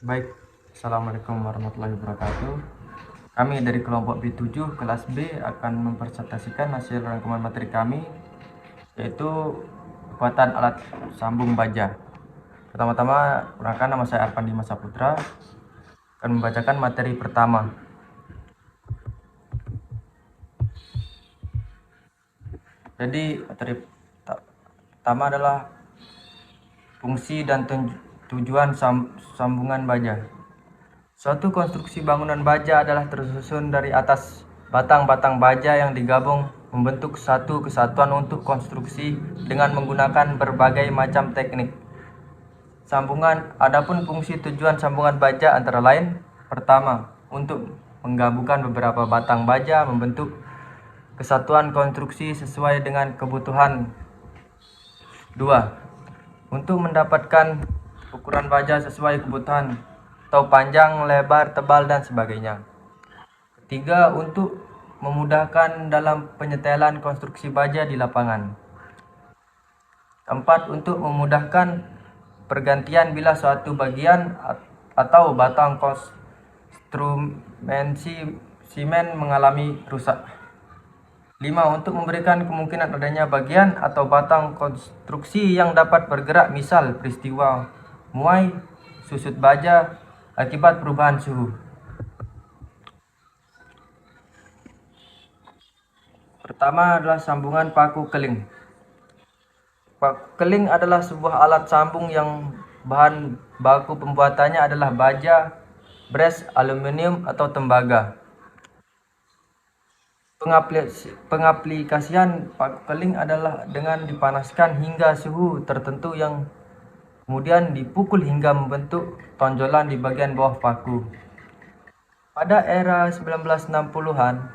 Baik, Assalamualaikum warahmatullahi wabarakatuh. Kami dari kelompok B7 kelas B akan mempresentasikan hasil rangkuman materi kami, yaitu kekuatan alat sambung baja. Pertama-tama, perkenalkan, nama saya Arpandi Masaputra, akan membacakan materi pertama. Jadi materi pertama adalah fungsi dan tujuan sambungan baja. Suatu konstruksi bangunan baja adalah tersusun dari atas batang-batang baja yang digabung membentuk satu kesatuan untuk konstruksi dengan menggunakan berbagai macam teknik sambungan. Adapun fungsi tujuan sambungan baja antara lain: pertama, untuk menggabungkan beberapa batang baja membentuk kesatuan konstruksi sesuai dengan kebutuhan. 2. Untuk mendapatkan ukuran baja sesuai kebutuhan atau panjang, lebar, tebal, dan sebagainya. Ketiga, untuk memudahkan dalam penyetelan konstruksi baja di lapangan. Keempat, untuk memudahkan pergantian bila suatu bagian atau batang konstruksi semen mengalami rusak. 5. Untuk memberikan kemungkinan adanya bagian atau batang konstruksi yang dapat bergerak, misal peristiwa muai, susut baja akibat perubahan suhu. Pertama adalah sambungan paku keling. Paku keling adalah sebuah alat sambung yang bahan baku pembuatannya adalah baja, brass, aluminium, atau tembaga. Pengaplikasian paku keling adalah dengan dipanaskan hingga suhu tertentu yang kemudian dipukul hingga membentuk tonjolan di bagian bawah paku. Pada era 1960-an,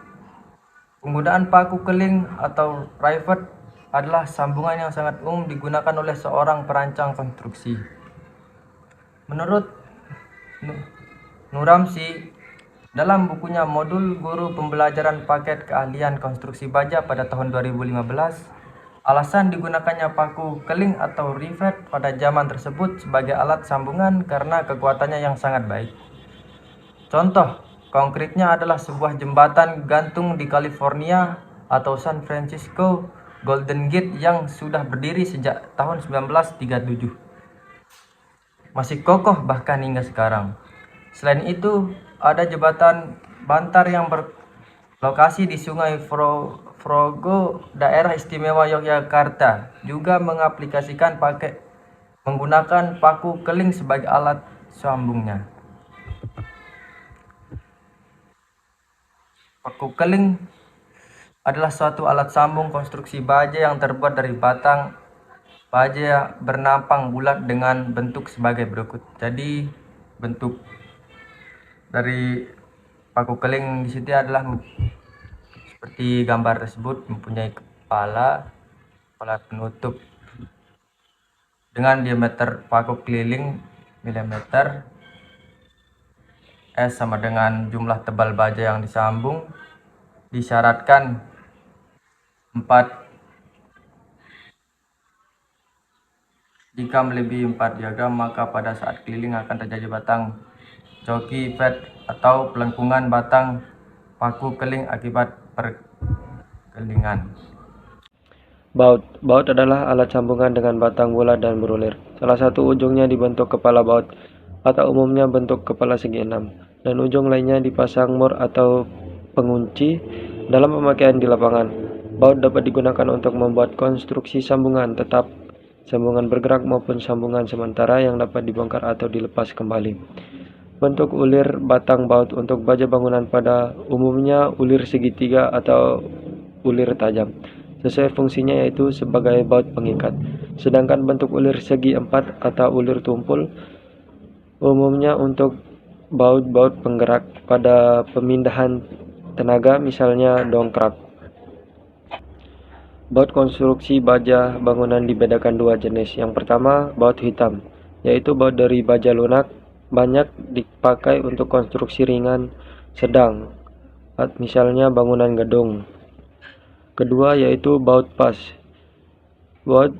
penggunaan paku keling atau rivet adalah sambungan yang sangat umum digunakan oleh seorang perancang konstruksi. Menurut Nuramsi, dalam bukunya Modul Guru Pembelajaran Paket Keahlian Konstruksi Baja pada tahun 2015, alasan digunakannya paku keling atau rivet pada zaman tersebut sebagai alat sambungan karena kekuatannya yang sangat baik. Contoh konkretnya adalah sebuah jembatan gantung di California atau San Francisco Golden Gate yang sudah berdiri sejak tahun 1937. Masih kokoh bahkan hingga sekarang. Selain itu, ada jembatan bantar yang berlokasi di Sungai Frogo, daerah istimewa Yogyakarta, juga mengaplikasikan menggunakan paku keling sebagai alat sambungnya. Paku keling adalah suatu alat sambung konstruksi baja yang terbuat dari batang baja bernampang bulat dengan bentuk sebagai berikut. Jadi bentuk dari paku keling di situ adalah seperti gambar tersebut, mempunyai kepala penutup dengan diameter paku keliling milimeter, S sama dengan jumlah tebal baja yang disambung, disyaratkan 4. Jika melebihi 4 diagram, maka pada saat keliling akan terjadi batang joki fat atau pelengkungan batang paku keling akibat perkelingan. Baut adalah alat sambungan dengan batang bulat dan berulir. Salah satu ujungnya dibentuk kepala baut, atau umumnya bentuk kepala segi 6, dan ujung lainnya dipasang mur atau pengunci dalam pemakaian di lapangan. Baut dapat digunakan untuk membuat konstruksi sambungan tetap, sambungan bergerak maupun sambungan sementara yang dapat dibongkar atau dilepas kembali. Bentuk ulir batang baut untuk baja bangunan pada umumnya ulir segitiga atau ulir tajam, sesuai fungsinya yaitu sebagai baut pengikat. Sedangkan bentuk ulir segi 4 atau ulir tumpul umumnya untuk baut-baut penggerak pada pemindahan tenaga, misalnya dongkrak. Baut konstruksi baja bangunan dibedakan dua jenis. Yang pertama, baut hitam, yaitu baut dari baja lunak, banyak dipakai untuk konstruksi ringan sedang, misalnya bangunan gedung. Kedua yaitu baut pas. Baut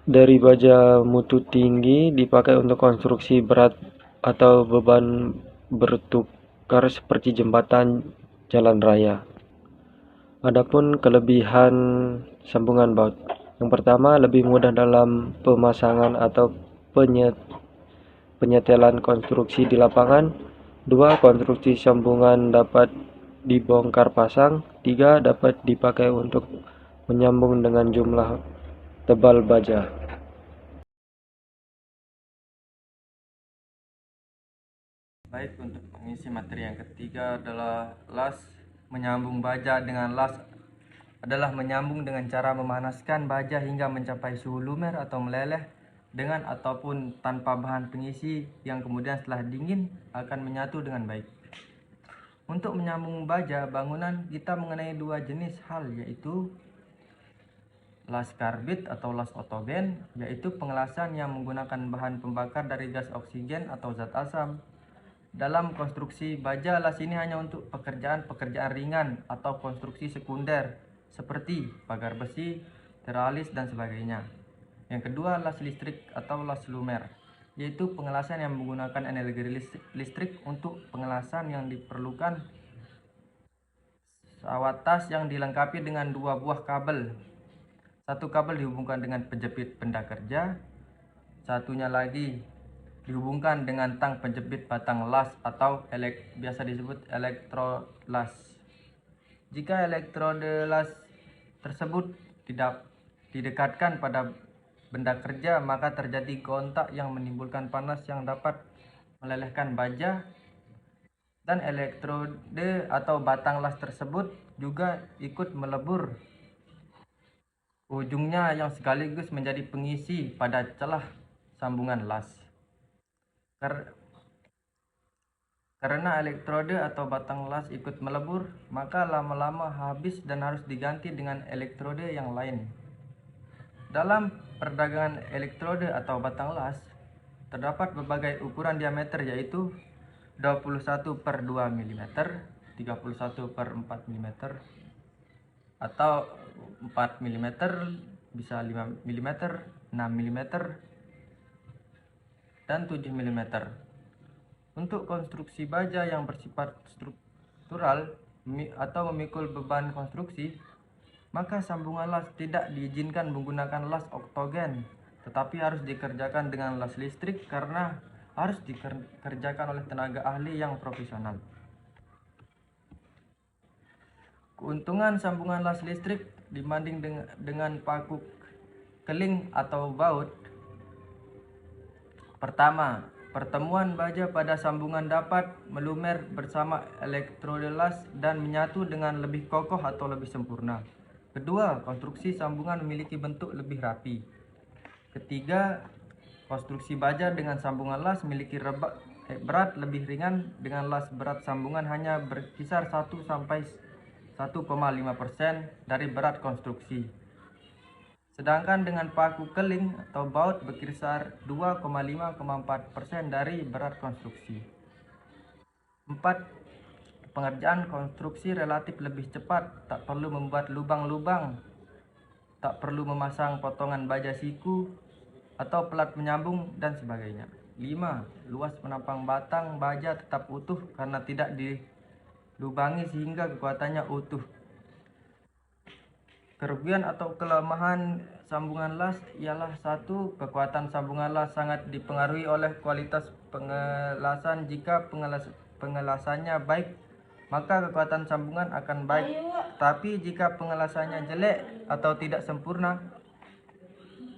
dari baja mutu tinggi dipakai untuk konstruksi berat atau beban bertukar seperti jembatan jalan raya. Adapun kelebihan sambungan baut. Yang pertama, lebih mudah dalam pemasangan atau penyetelan konstruksi di lapangan. Dua, konstruksi sambungan dapat dibongkar pasang. Tiga, dapat dipakai untuk menyambung dengan jumlah tebal baja. Baik, untuk mengisi materi yang ketiga adalah las menyambung baja dengan las adalah menyambung dengan cara memanaskan baja hingga mencapai suhu lumer atau meleleh dengan ataupun tanpa bahan pengisi yang kemudian setelah dingin akan menyatu dengan baik. Untuk menyambung baja bangunan kita mengenai dua jenis hal, yaitu las karbit atau las otogen, yaitu pengelasan yang menggunakan bahan pembakar dari gas oksigen atau zat asam. Dalam konstruksi baja, las ini hanya untuk pekerjaan-pekerjaan ringan atau konstruksi sekunder seperti pagar besi, teralis, dan sebagainya. Yang kedua, las listrik atau las lumer, yaitu pengelasan yang menggunakan energi listrik untuk pengelasan yang diperlukan sawat tas yang dilengkapi dengan dua buah kabel. Satu kabel dihubungkan dengan penjepit benda kerja, satunya lagi dihubungkan dengan tang penjepit batang las atau biasa disebut elektrolas. Jika elektrode las tersebut tidak didekatkan pada benda kerja, maka terjadi kontak yang menimbulkan panas yang dapat melelehkan baja, dan elektrode atau batang las tersebut juga ikut melebur ujungnya yang sekaligus menjadi pengisi pada celah sambungan las. Karena elektrode atau batang las ikut melebur, maka lama-lama habis dan harus diganti dengan elektrode yang lain. Dalam perdagangan elektrode atau batang las, terdapat berbagai ukuran diameter, yaitu 21 per 2 mm, 31 per 4 mm, atau 4 mm, bisa 5 mm, 6 mm, dan 7 mm. Untuk konstruksi baja yang bersifat struktural atau memikul beban konstruksi, maka sambungan las tidak diizinkan menggunakan las oktogen, tetapi harus dikerjakan dengan las listrik karena harus dikerjakan oleh tenaga ahli yang profesional. Keuntungan sambungan las listrik dibanding dengan paku keling atau baut. Pertama, pertemuan baja pada sambungan dapat melumer bersama elektrode las dan menyatu dengan lebih kokoh atau lebih sempurna. Kedua, konstruksi sambungan memiliki bentuk lebih rapi. Ketiga, konstruksi baja dengan sambungan las memiliki berat lebih ringan dengan las berat sambungan hanya berkisar 1 sampai 1,5% dari berat konstruksi. Sedangkan dengan paku keling atau baut berkisar 2,5-4% dari berat konstruksi. 4. Pengerjaan konstruksi relatif lebih cepat, tak perlu membuat lubang-lubang, tak perlu memasang potongan baja siku atau pelat menyambung, dan sebagainya. 5. Luas menampang batang baja tetap utuh karena tidak dilubangi sehingga kekuatannya utuh. Kerugian atau kelemahan sambungan las ialah: 1. Kekuatan sambungan las sangat dipengaruhi oleh kualitas pengelasan. Jika pengelasannya baik, maka kekuatan sambungan akan baik. Tapi jika pengelasannya jelek atau tidak sempurna,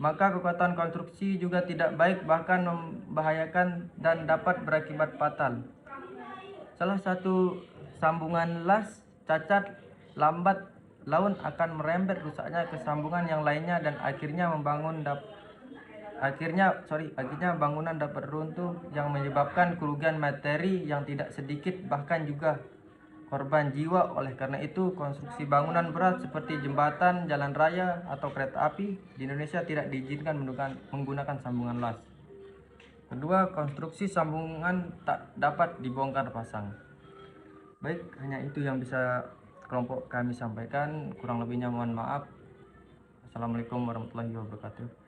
maka kekuatan konstruksi juga tidak baik, bahkan membahayakan dan dapat berakibat fatal. Salah satu sambungan las cacat, lambat laun akan merembet rusaknya ke sambungan yang lainnya dan akhirnya bangunan dapat runtuh yang menyebabkan kerugian materi yang tidak sedikit, bahkan juga korban jiwa. Oleh karena itu, konstruksi bangunan berat seperti jembatan, jalan raya, atau kereta api di Indonesia tidak diizinkan menggunakan sambungan las. Kedua, konstruksi sambungan tak dapat dibongkar pasang. Baik, hanya itu yang bisa kelompok kami sampaikan. Kurang lebihnya mohon maaf. Assalamualaikum warahmatullahi wabarakatuh.